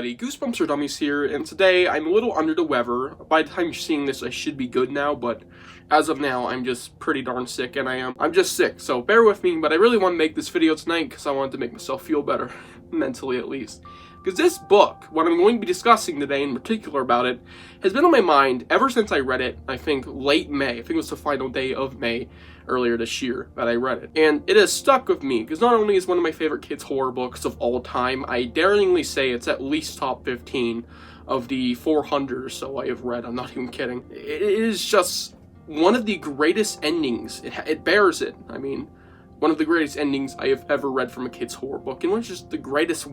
everybody, Goosebumps or Dummies here, and today I'm a little under the weather. By the time you're seeing this, I should be good now, but as of now, I'm just pretty darn sick, and I'm just sick, so bear with me, but I really want to make this video tonight because I wanted to make myself feel better, mentally at least. Because this book, what I'm going to be discussing today in particular about it, has been on my mind ever since I read it, I think late May. I think it was the final day of May earlier this year that I read it. And it has stuck with me because not only is one of my favorite kids' horror books of all time, I daringly say it's at least top 15 of the 400 or so I have read. I'm not even kidding. It is just one of the greatest endings. It bears it. I mean, one of the greatest endings I have ever read from a kid's horror book, and one of just the greatest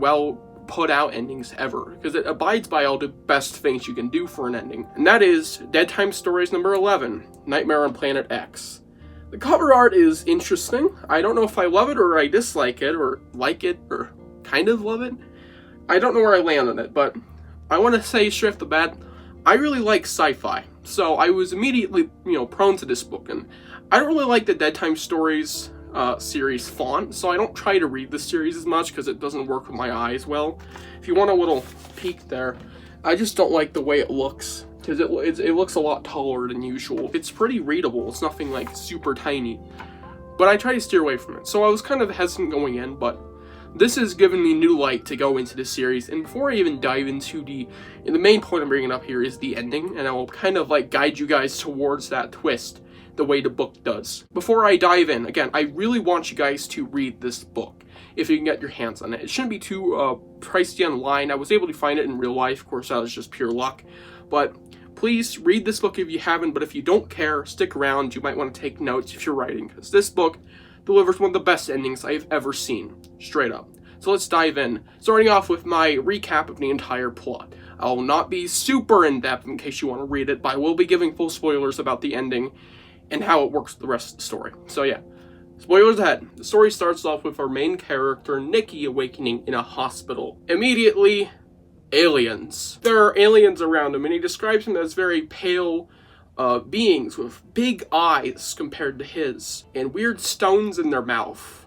put out endings ever, because it abides by all the best things you can do for an ending, and that is Deadtime Stories number 11, Nightmare on Planet X. The cover art is interesting. I don't know if I love it or I dislike it, or like it, or kind of love it. I don't know where I land on it, but I want to say straight off the bat, I really like sci-fi, so I was immediately, prone to this book, and I don't really like the Deadtime Stories series font, so I don't try to read the series as much because it doesn't work with my eyes well. If you want a little peek there, I just don't like the way it looks because it looks a lot taller than usual. It's pretty readable. It's nothing like super tiny, but I try to steer away from it. So I was kind of hesitant going in, but this has given me new light to go into this series. And before I even dive into the main point I'm bringing up here is the ending, and I will kind of like guide you guys towards that twist the way the book does. Before I dive in, again, I really want you guys to read this book if you can get your hands on it. It shouldn't be too pricey online. I was able to find it in real life. Of course, that was just pure luck. But please read this book if you haven't, but if you don't care, stick around. You might want to take notes if you're writing, because this book delivers one of the best endings I've ever seen, straight up. So let's dive in, starting off with my recap of the entire plot. I'll not be super in-depth in case you want to read it, but I will be giving full spoilers about the ending and how it works with the rest of the story. So yeah, spoilers ahead. The story starts off with our main character, Nikki, awakening in a hospital. Immediately, aliens. There are aliens around him, and he describes them as very pale beings with big eyes compared to his, and weird stones in their mouth,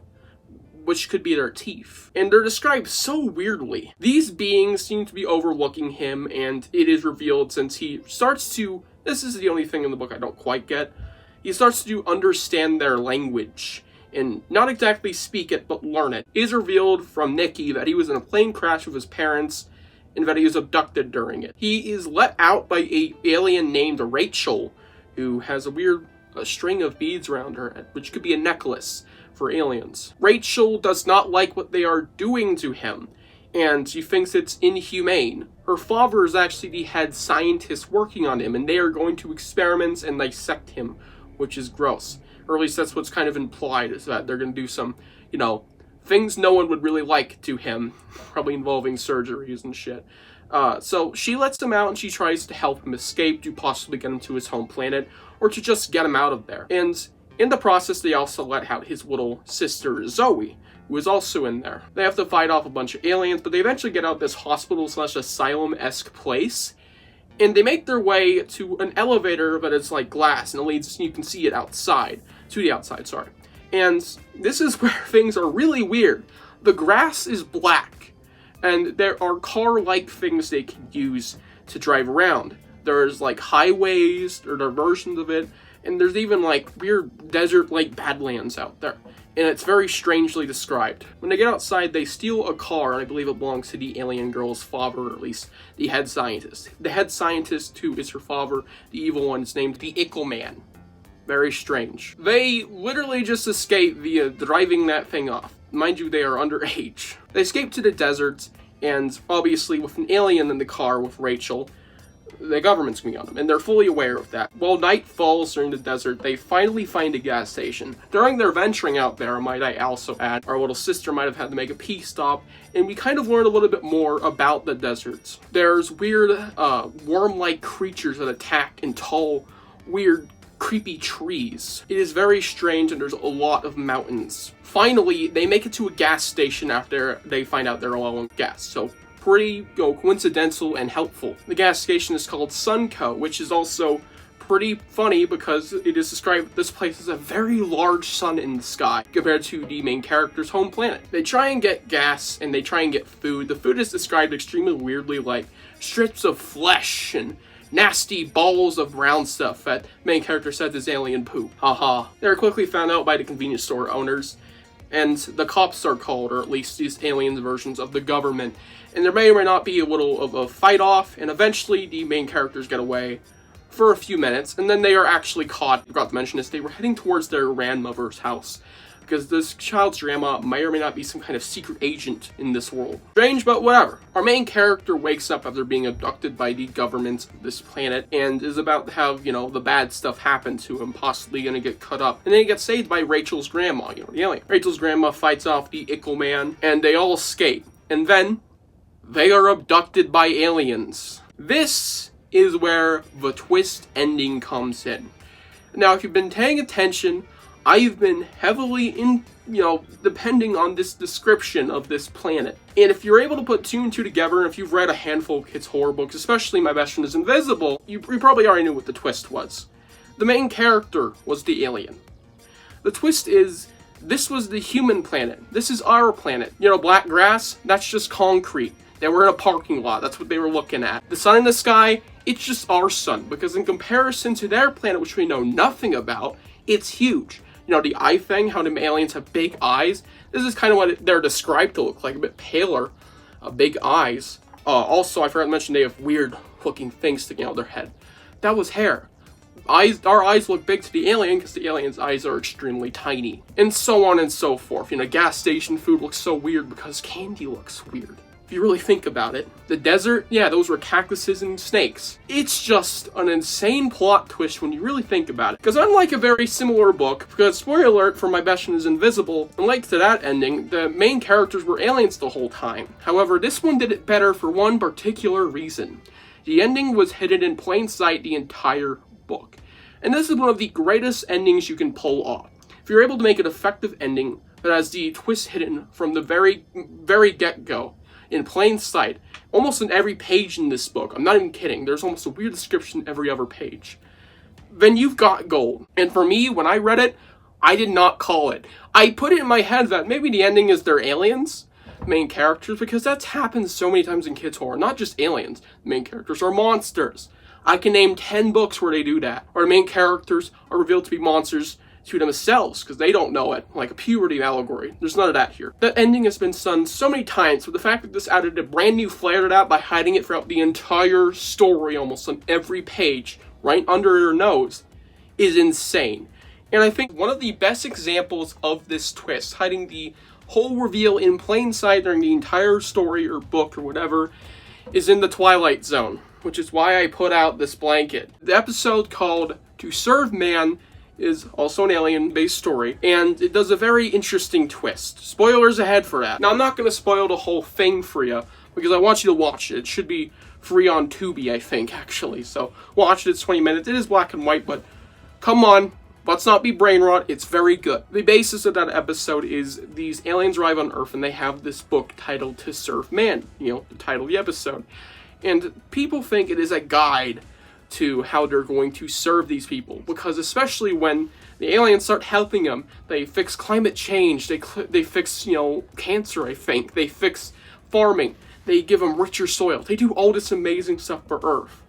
which could be their teeth. And they're described so weirdly. These beings seem to be overlooking him, and it is revealed since he starts to, this is the only thing in the book I don't quite get, he starts to understand their language, and not exactly speak it, but learn it. It is revealed from Nikki that he was in a plane crash with his parents, and that he was abducted during it. He is let out by an alien named Rachel, who has a string of beads around her, which could be a necklace for aliens. Rachel does not like what they are doing to him, and she thinks it's inhumane. Her father is actually the head scientist working on him, and they are going to experiment and dissect him, which is gross. Or at least that's what's kind of implied, is that they're going to do some, things no one would really like to him, probably involving surgeries and shit. So she lets him out and she tries to help him escape, to possibly get him to his home planet, or to just get him out of there. And in the process, they also let out his little sister, Zoe, who is also in there. They have to fight off a bunch of aliens, but they eventually get out this hospital/asylum-esque place, and they make their way to an elevator that is like glass, and it leads, you can see it to the outside, sorry. And this is where things are really weird. The grass is black, and there are car-like things they can use to drive around. There's like highways, or there are versions of it, and there's even like weird desert-like badlands out there. And it's very strangely described. When they get outside, they steal a car, and I believe it belongs to the alien girl's father, or at least the head scientist. The head scientist, who is her father, the evil one, is named the Ickle Man. Very strange. They literally just escape via driving that thing off. Mind you, they are underage. They escape to the desert, and obviously with an alien in the car with Rachel, the government's going to be on them, and they're fully aware of that. While night falls during the desert, they finally find a gas station. During their venturing out there, might I also add, our little sister might have had to make a pee stop, and we kind of learn a little bit more about the deserts. There's weird, worm-like creatures that attack in tall, weird, creepy trees. It is very strange, and there's a lot of mountains. Finally, they make it to a gas station after they find out they're low on gas, so pretty coincidental and helpful. The gas station is called Sunco, which is also pretty funny because it is described that this place is a very large sun in the sky compared to the main character's home planet. They try and get gas and they try and get food. The food is described extremely weirdly, like strips of flesh and nasty balls of brown stuff that main character says is alien poop. Haha. They're quickly found out by the convenience store owners, and the cops are called, or at least these aliens versions of the government, and there may or may not be a little of a fight off, and eventually the main characters get away for a few minutes, and then they are actually caught. I forgot to mention this, they were heading towards their grandmother's house, because this child's grandma may or may not be some kind of secret agent in this world. Strange, but whatever. Our main character wakes up after being abducted by the government of this planet and is about to have, the bad stuff happen to him, possibly gonna get cut up. And then he gets saved by Rachel's grandma, the alien. Rachel's grandma fights off the Ickle Man, and they all escape. And then, they are abducted by aliens. This is where the twist ending comes in. Now, if you've been paying attention, I've been heavily depending on this description of this planet. And if you're able to put two and two together, and if you've read a handful of kids' horror books, especially My Best Friend is Invisible, you probably already knew what the twist was. The main character was the alien. The twist is, this was the human planet. This is our planet. Black grass, that's just concrete. They were in a parking lot, that's what they were looking at. The sun in the sky, it's just our sun, because in comparison to their planet, which we know nothing about, it's huge. The eye thing, how the aliens have big eyes. This is kind of what they're described to look like, a bit paler, big eyes. Also, I forgot to mention they have weird looking things sticking out of their head. That was hair. Our eyes look big to the alien because the alien's eyes are extremely tiny. And so on and so forth. Gas station food looks so weird because candy looks weird. If you really think about it. The desert, yeah, those were cactuses and snakes. It's just an insane plot twist when you really think about it. Because unlike a very similar book, because spoiler alert for My Best Friend is Invisible, unlike to that ending, the main characters were aliens the whole time. However, this one did it better for one particular reason. The ending was hidden in plain sight the entire book. And this is one of the greatest endings you can pull off. If you're able to make an effective ending that has the twist hidden from the very, very get-go, in plain sight, almost in every page in this book, I'm not even kidding, there's almost a weird description every other page, then you've got gold. And for me, when I read it, I did not call it. I put it in my head that maybe the ending is they're aliens, main characters, because that's happened so many times in kids' horror, not just aliens. The main characters are monsters. I can name 10 books where they do that, or the main characters are revealed to be monsters to themselves because they don't know it, like a puberty allegory. There's none of that here. That ending has been done so many times, but the fact that this added a brand new flair to that by hiding it throughout the entire story, almost on every page, right under your nose, is insane. And I think one of the best examples of this twist, hiding the whole reveal in plain sight during the entire story or book or whatever, is in the Twilight Zone, which is why I put out this blanket. The episode called To Serve Man is also an alien-based story, and it does a very interesting twist. Spoilers ahead for that. Now, I'm not going to spoil the whole thing for you, because I want you to watch it. It should be free on Tubi, I think, actually. So, watch it. It's 20 minutes. It is black and white, but come on. Let's not be brain rot. It's very good. The basis of that episode is these aliens arrive on Earth, and they have this book titled To Serve Man, the title of the episode. And people think it is a guide to how they're going to serve these people, because especially when the aliens start helping them, they fix climate change, they fix cancer, I think, they fix farming, they give them richer soil, they do all this amazing stuff for Earth.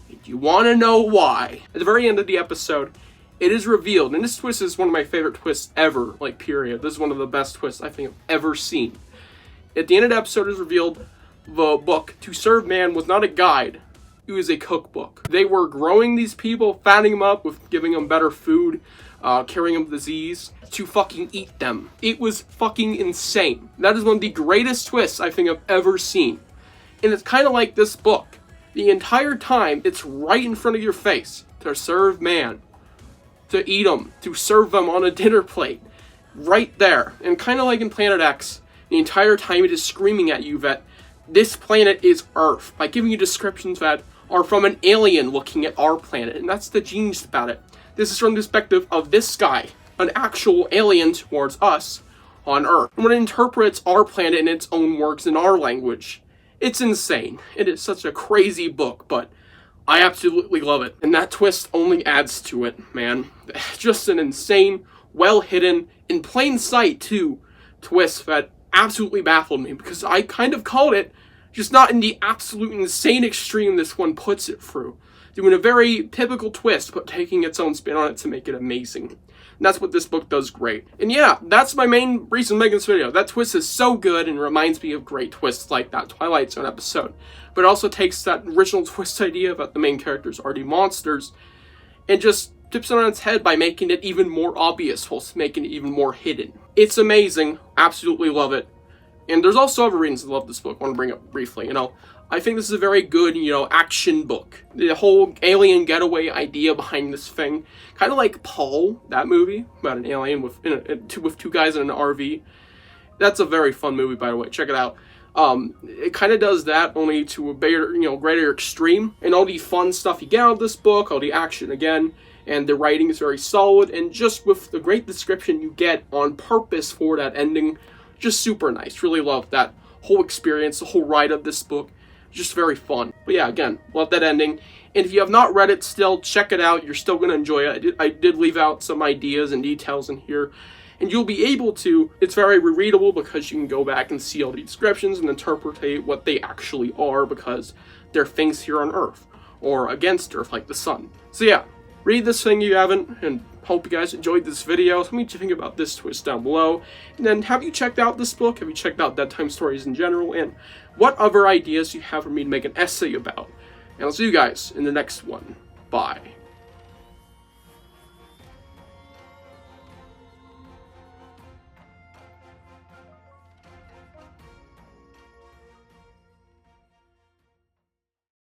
And you want to know why? At the very end of the episode, it is revealed, and this twist is one of my favorite twists ever, period. This is one of the best twists I think I've ever seen. At the end of the episode, it is revealed the book To Serve Man was not a guide. It was a cookbook. They were growing these people, fattening them up with giving them better food, curing them disease, to fucking eat them. It was fucking insane. That is one of the greatest twists I think I've ever seen. And it's kind of like this book. The entire time, it's right in front of your face. To serve man. To eat them. To serve them on a dinner plate. Right there. And kind of like in Planet X, the entire time it is screaming at you that this planet is Earth, by giving you descriptions that are from an alien looking at our planet, and that's the genius about it. This is from the perspective of this guy, an actual alien towards us on Earth. And when it interprets our planet in its own words in our language, it's insane. It is such a crazy book, but I absolutely love it. And that twist only adds to it, man. Just an insane, well-hidden, in plain sight, too, twist that absolutely baffled me, because I kind of called it, just not in the absolute insane extreme this one puts it through. Doing a very typical twist, but taking its own spin on it to make it amazing. And that's what this book does great. And yeah, that's my main reason making this video. That twist is so good and reminds me of great twists like that Twilight Zone episode. But it also takes that original twist idea that the main characters are the monsters and just tips it on its head by making it even more obvious, whilst making it even more hidden. It's amazing. Absolutely love it. And there's also other reasons I love this book I want to bring up briefly. I think this is a very good, action book. The whole alien getaway idea behind this thing, kind of like Paul, that movie about an alien with two guys in an RV. That's a very fun movie, by the way. Check it out. It kind of does that, only to a bigger, greater extreme. And all the fun stuff you get out of this book, all the action again, and the writing is very solid. And just with the great description you get on purpose for that ending, just super nice. Really love that whole experience, the whole ride of this book. Just very fun. But yeah, again, love that ending. And if you have not read it still, check it out. You're still going to enjoy it. I did leave out some ideas and details in here. And you'll be able to, it's very rereadable because you can go back and see all the descriptions and interpret what they actually are, because they're things here on Earth or against Earth, like the sun. So yeah, read this thing if you haven't, and hope you guys enjoyed this video. Tell me what you think about this twist down below. And then, have you checked out this book? Have you checked out Deadtime Stories in general? And what other ideas you have for me to make an essay about? And I'll see you guys in the next one. Bye.